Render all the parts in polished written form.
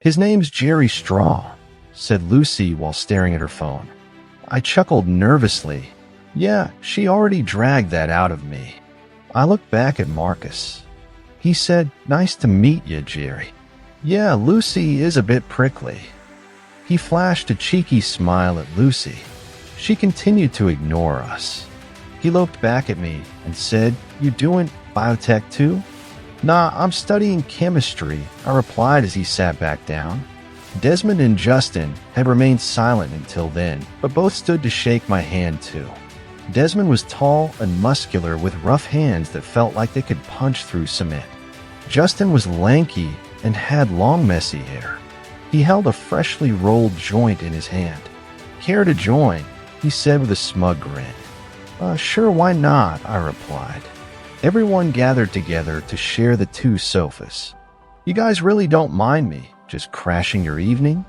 His name's Jerry Straw, said Lucy while staring at her phone. I chuckled nervously. Yeah, she already dragged that out of me. I looked back at Marcus. He said, "Nice to meet you, Jerry." Yeah, Lucy is a bit prickly. He flashed a cheeky smile at Lucy. She continued to ignore us. He looked back at me and said, "You doing biotech too?" "Nah, I'm studying chemistry," I replied as he sat back down. Desmond and Justin had remained silent until then, but both stood to shake my hand too. Desmond was tall and muscular with rough hands that felt like they could punch through cement. Justin was lanky and had long messy hair. He held a freshly rolled joint in his hand. "Care to join?" he said with a smug grin. Sure, why not?" I replied. Everyone gathered together to share the two sofas. "You guys really don't mind me just crashing your evening?"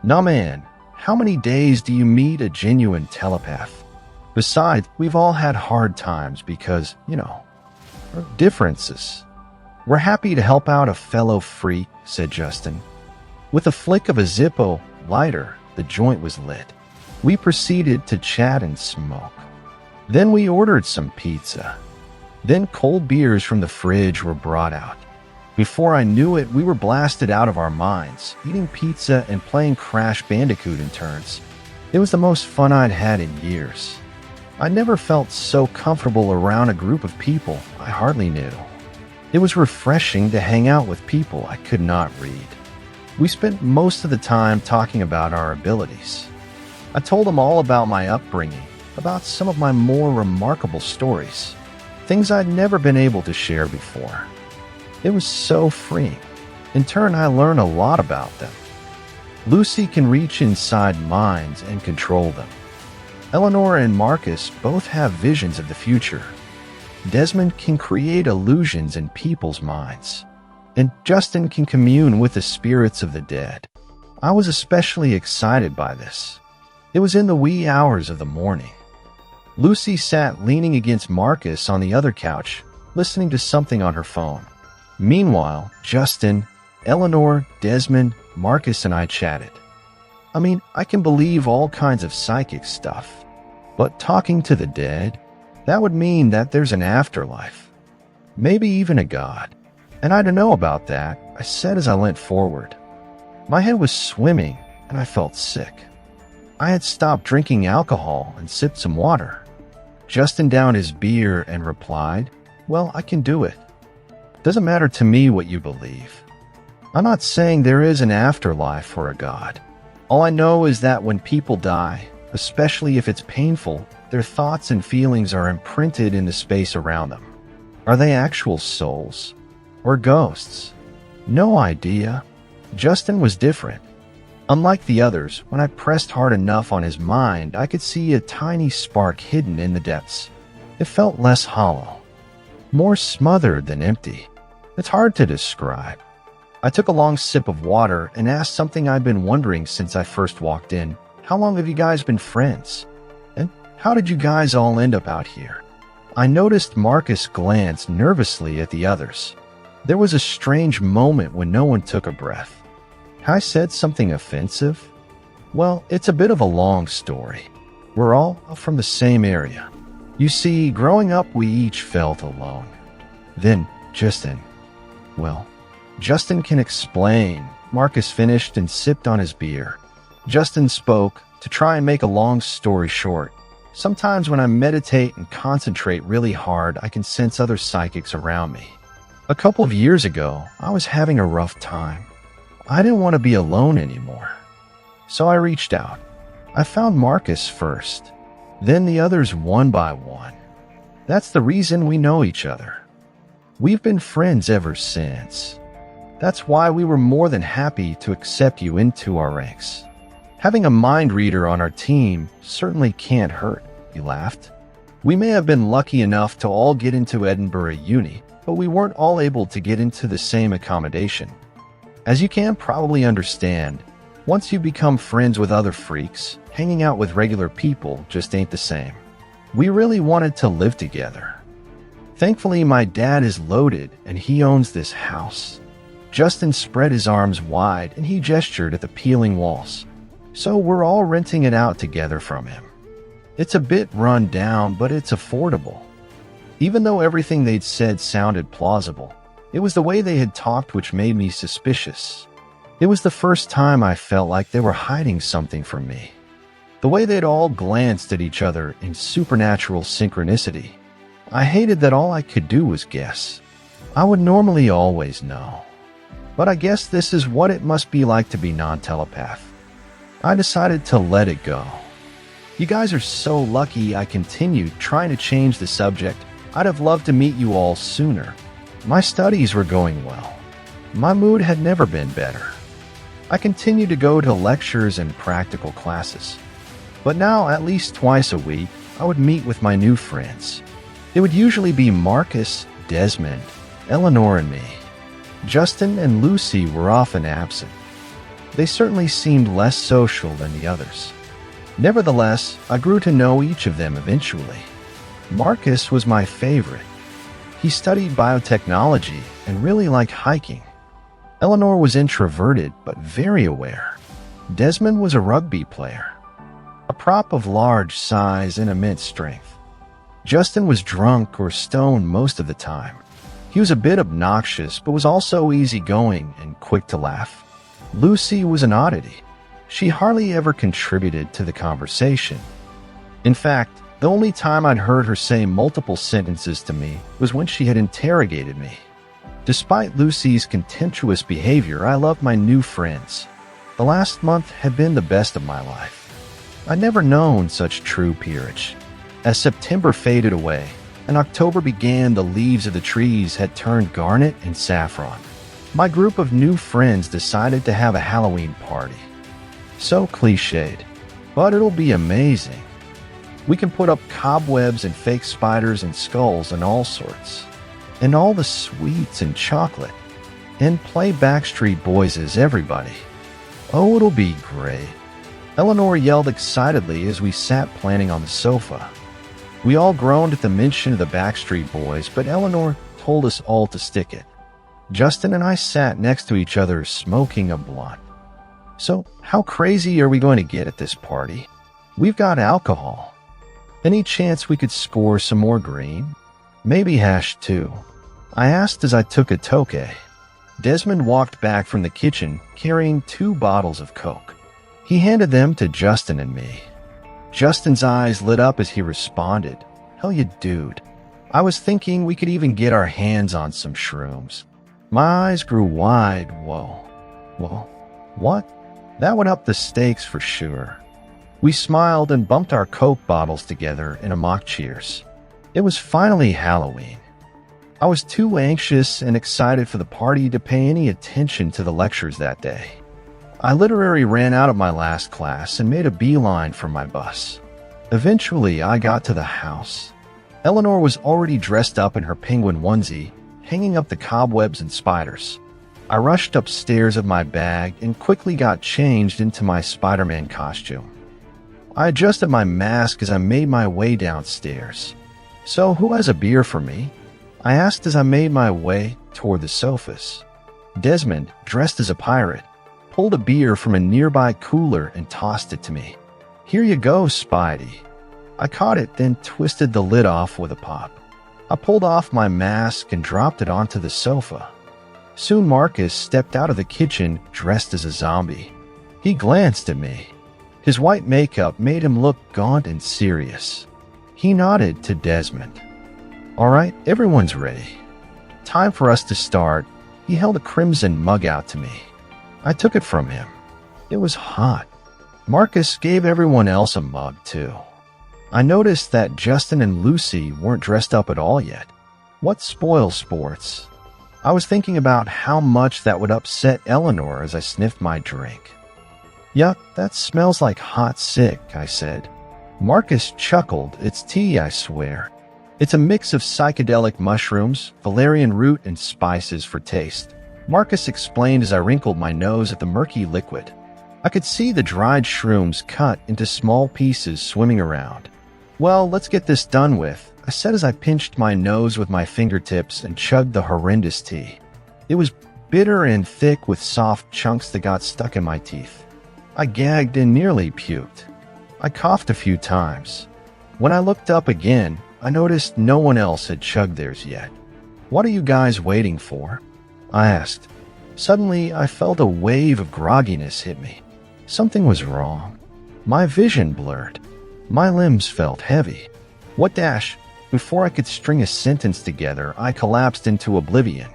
"Nah, man. How many days do you meet a genuine telepath? Besides, we've all had hard times because, differences." "We're happy to help out a fellow freak," said Justin. With a flick of a Zippo lighter, the joint was lit. We proceeded to chat and smoke. Then we ordered some pizza. Then cold beers from the fridge were brought out. Before I knew it, we were blasted out of our minds, eating pizza and playing Crash Bandicoot in turns. It was the most fun I'd had in years. I never felt so comfortable around a group of people I hardly knew. It was refreshing to hang out with people I could not read. We spent most of the time talking about our abilities. I told them all about my upbringing, about some of my more remarkable stories, things I'd never been able to share before. It was so freeing. In turn, I learned a lot about them. Lucy can reach inside minds and control them. Eleanor and Marcus both have visions of the future. Desmond can create illusions in people's minds. And Justin can commune with the spirits of the dead. I was especially excited by this. It was in the wee hours of the morning. Lucy sat leaning against Marcus on the other couch, listening to something on her phone. Meanwhile, Justin, Eleanor, Desmond, Marcus, and I chatted. I can believe all kinds of psychic stuff, but talking to the dead, that would mean that there's an afterlife. Maybe even a God. And I don't know about that, I said as I leant forward. My head was swimming, and I felt sick. I had stopped drinking alcohol and sipped some water. Justin downed his beer and replied, "Well, I can do it. Doesn't matter to me what you believe. I'm not saying there is an afterlife or a God. All I know is that when people die, especially if it's painful, their thoughts and feelings are imprinted in the space around them. Are they actual souls? Or ghosts? No idea." Justin was different. Unlike the others, when I pressed hard enough on his mind, I could see a tiny spark hidden in the depths. It felt less hollow, more smothered than empty. It's hard to describe. I took a long sip of water and asked something I'd been wondering since I first walked in. How long have you guys been friends? And how did you guys all end up out here? I noticed Marcus glance nervously at the others. There was a strange moment when no one took a breath. I said something offensive? Well, it's a bit of a long story. We're all from the same area. You see, growing up, we each felt alone. Then, Justin can explain. Marcus finished and sipped on his beer. Justin spoke. To try and make a long story short, sometimes when I meditate and concentrate really hard, I can sense other psychics around me. A couple of years ago, I was having a rough time. I didn't want to be alone anymore. So I reached out. I found Marcus first, then the others one by one. That's the reason we know each other. We've been friends ever since. That's why we were more than happy to accept you into our ranks. Having a mind reader on our team certainly can't hurt, he laughed. We may have been lucky enough to all get into Edinburgh Uni, but we weren't all able to get into the same accommodation. As you can probably understand, once you become friends with other freaks, hanging out with regular people just ain't the same. We really wanted to live together. Thankfully, my dad is loaded and he owns this house. Justin spread his arms wide and he gestured at the peeling walls. So we're all renting it out together from him. It's a bit run down, but it's affordable. Even though everything they'd said sounded plausible, it was the way they had talked which made me suspicious. It was the first time I felt like they were hiding something from me. The way they'd all glanced at each other in supernatural synchronicity. I hated that all I could do was guess. I would normally always know. But I guess this is what it must be like to be non-telepath. I decided to let it go. You guys are so lucky. I continued, trying to change the subject. I'd have loved to meet you all sooner. My studies were going well. My mood had never been better. I continued to go to lectures and practical classes. But now, at least twice a week, I would meet with my new friends. It would usually be Marcus, Desmond, Eleanor, and me. Justin and Lucy were often absent. They certainly seemed less social than the others. Nevertheless, I grew to know each of them eventually. Marcus was my favorite. He studied biotechnology and really liked hiking. Eleanor was introverted but very aware. Desmond was a rugby player, a prop of large size and immense strength. Justin was drunk or stoned most of the time. He was a bit obnoxious but was also easygoing and quick to laugh. Lucy was an oddity. She hardly ever contributed to the conversation. In fact, the only time I'd heard her say multiple sentences to me was when she had interrogated me. Despite Lucy's contemptuous behavior, I loved my new friends. The last month had been the best of my life. I'd never known such true peerage. As September faded away and October began, the leaves of the trees had turned garnet and saffron. My group of new friends decided to have a Halloween party. So cliched, but it'll be amazing. We can put up cobwebs and fake spiders and skulls and all sorts. And all the sweets and chocolate. And play Backstreet Boys as everybody. Oh, it'll be great. Eleanor yelled excitedly as we sat planning on the sofa. We all groaned at the mention of the Backstreet Boys, but Eleanor told us all to stick it. Justin and I sat next to each other smoking a blunt. So, how crazy are we going to get at this party? We've got alcohol. Any chance we could score some more green? Maybe hash too. I asked as I took a toke. Desmond walked back from the kitchen carrying 2 bottles of Coke. He handed them to Justin and me. Justin's eyes lit up as he responded, "Hell yeah, dude. I was thinking we could even get our hands on some shrooms." My eyes grew wide. Whoa. What? That would up the stakes for sure. We smiled and bumped our Coke bottles together in a mock cheers. It was finally Halloween. I was too anxious and excited for the party to pay any attention to the lectures that day. I literally ran out of my last class and made a beeline for my bus. Eventually, I got to the house. Eleanor was already dressed up in her penguin onesie, hanging up the cobwebs and spiders. I rushed upstairs with my bag and quickly got changed into my Spider-Man costume. I adjusted my mask as I made my way downstairs. "So, who has a beer for me?" I asked as I made my way toward the sofas. Desmond, dressed as a pirate, pulled a beer from a nearby cooler and tossed it to me. "Here you go, Spidey." I caught it, then twisted the lid off with a pop. I pulled off my mask and dropped it onto the sofa. Soon Marcus stepped out of the kitchen dressed as a zombie. He glanced at me. His white makeup made him look gaunt and serious. He nodded to Desmond. "All right, everyone's ready. Time for us to start." He held a crimson mug out to me. I took it from him. It was hot. Marcus gave everyone else a mug too. I noticed that Justin and Lucy weren't dressed up at all yet. What spoils sports? I was thinking about how much that would upset Eleanor as I sniffed my drink. "Yuck, that smells like hot sick," I said. Marcus chuckled. "It's tea, I swear. It's a mix of psychedelic mushrooms, valerian root, and spices for taste." Marcus explained as I wrinkled my nose at the murky liquid. I could see the dried shrooms cut into small pieces swimming around. "Well, let's get this done with," I said as I pinched my nose with my fingertips and chugged the horrendous tea. It was bitter and thick with soft chunks that got stuck in my teeth. I gagged and nearly puked. I coughed a few times. When I looked up again, I noticed no one else had chugged theirs yet. "What are you guys waiting for?" I asked. Suddenly, I felt a wave of grogginess hit me. Something was wrong. My vision blurred. My limbs felt heavy. What dash? Before I could string a sentence together, I collapsed into oblivion.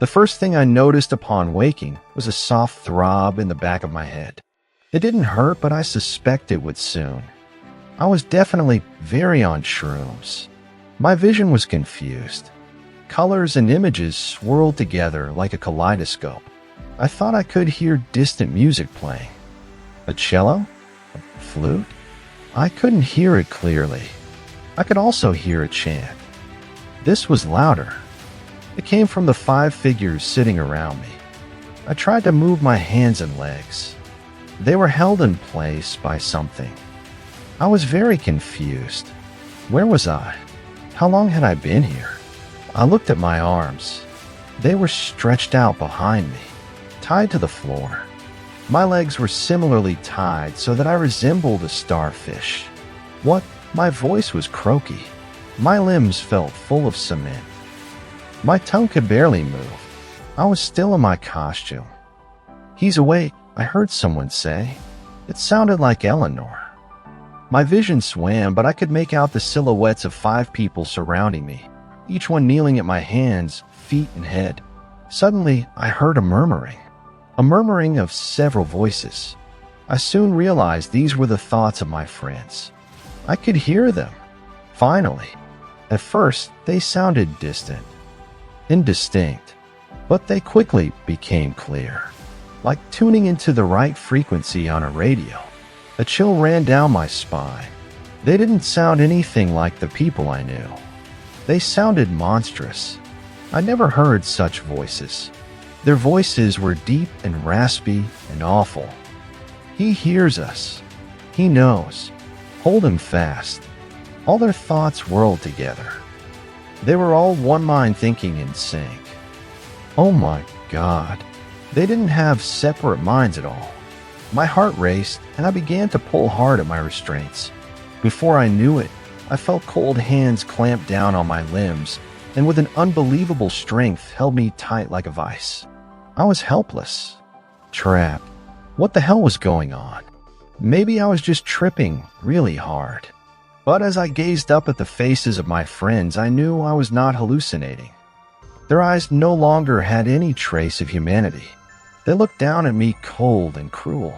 The first thing I noticed upon waking was a soft throb in the back of my head. It didn't hurt, but I suspect it would soon. I was definitely very on shrooms. My vision was confused. Colors and images swirled together like a kaleidoscope. I thought I could hear distant music playing. A cello? A flute? I couldn't hear it clearly. I could also hear a chant. This was louder. It came from the 5 figures sitting around me. I tried to move my hands and legs. They were held in place by something. I was very confused. Where was I? How long had I been here? I looked at my arms. They were stretched out behind me, tied to the floor. My legs were similarly tied so that I resembled a starfish. What? My voice was croaky. My limbs felt full of cement. My tongue could barely move. I was still in my costume. "He's awake," I heard someone say. It sounded like Eleanor. My vision swam, but I could make out the silhouettes of 5 people surrounding me, each one kneeling at my hands, feet, and head. Suddenly, I heard a murmuring of several voices. I soon realized these were the thoughts of my friends. I could hear them. Finally. At first, they sounded distant, indistinct, but they quickly became clear, like tuning into the right frequency on a radio. A chill ran down my spine. They didn't sound anything like the people I knew. They sounded monstrous. I never heard such voices. Their voices were deep and raspy and awful. "He hears us. He knows. Hold him fast." All their thoughts whirled together. They were all one mind thinking in sync. Oh my God. They didn't have separate minds at all. My heart raced, and I began to pull hard at my restraints. Before I knew it, I felt cold hands clamp down on my limbs, and with an unbelievable strength held me tight like a vice. I was helpless. Trapped. What the hell was going on? Maybe I was just tripping really hard. But as I gazed up at the faces of my friends, I knew I was not hallucinating. Their eyes no longer had any trace of humanity. They looked down at me cold and cruel.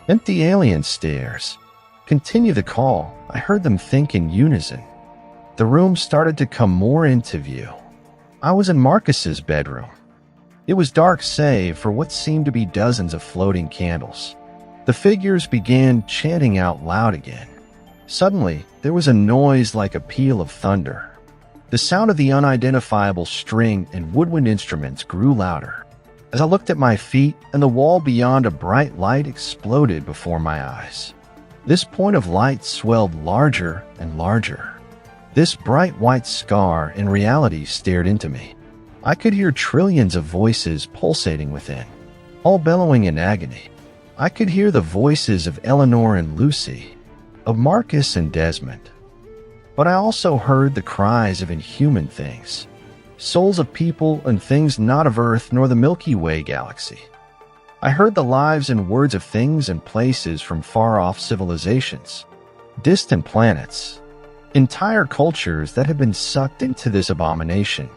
Empty alien stares. "Continue the call," I heard them think in unison. The room started to come more into view. I was in Marcus's bedroom. It was dark save for what seemed to be dozens of floating candles. The figures began chanting out loud again. Suddenly, there was a noise like a peal of thunder. The sound of the unidentifiable string and woodwind instruments grew louder. As I looked at my feet, and the wall beyond a bright light exploded before my eyes. This point of light swelled larger and larger. This bright white scar in reality stared into me. I could hear trillions of voices pulsating within, all bellowing in agony. I could hear the voices of Eleanor and Lucy, of Marcus and Desmond. But I also heard the cries of inhuman things, souls of people and things not of Earth nor the Milky Way galaxy. I heard the lives and words of things and places from far-off civilizations, distant planets, entire cultures that had been sucked into this abomination.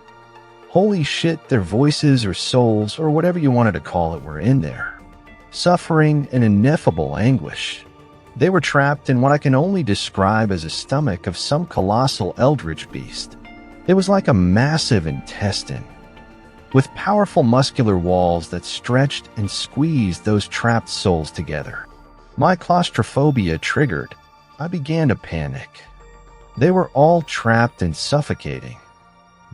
Holy shit, their voices or souls or whatever you wanted to call it were in there, suffering in ineffable anguish. They were trapped in what I can only describe as a stomach of some colossal eldritch beast. It was like a massive intestine, with powerful muscular walls that stretched and squeezed those trapped souls together. My claustrophobia triggered. I began to panic. They were all trapped and suffocating,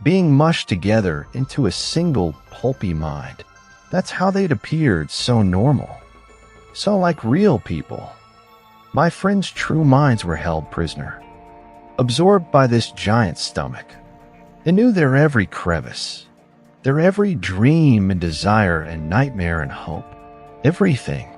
being mushed together into a single pulpy mind. That's how they'd appeared, so normal, so like real people. My friends' true minds were held prisoner, absorbed by this giant stomach. It knew their every crevice, Their every dream and desire and nightmare and hope. Everything.